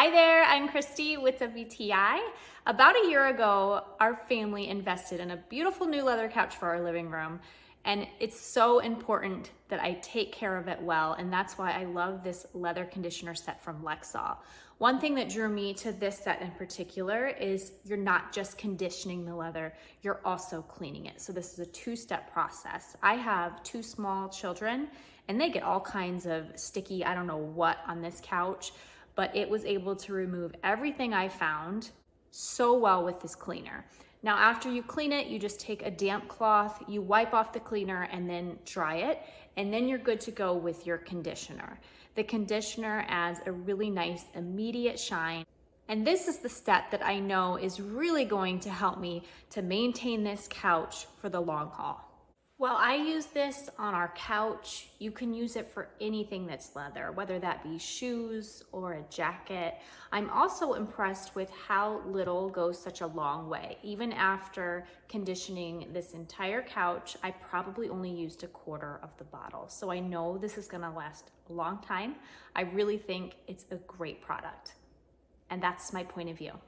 Hi there, I'm Christy with WTI. About a year ago, our family invested in a beautiful new leather couch for our living room, and it's so important that I take care of it well, and that's why I love this leather conditioner set from Lexol. One thing that drew me to this set in particular is you're not just conditioning the leather, you're also cleaning it. So this is a two-step process. I have two small children, and they get all kinds of sticky, I don't know what, on this couch, but it was able to remove everything I found so well with this cleaner. Now, after you clean it, you just take a damp cloth, you wipe off the cleaner and then dry it, and then you're good to go with your conditioner. The conditioner adds a really nice immediate shine. And this is the step that I know is really going to help me to maintain this couch for the long haul. Well, I use this on our couch. You can use it for anything that's leather, whether that be shoes or a jacket. I'm also impressed with how little goes such a long way. Even after conditioning this entire couch, I probably only used a quarter of the bottle. So I know this is gonna last a long time. I really think it's a great product. And that's my point of view.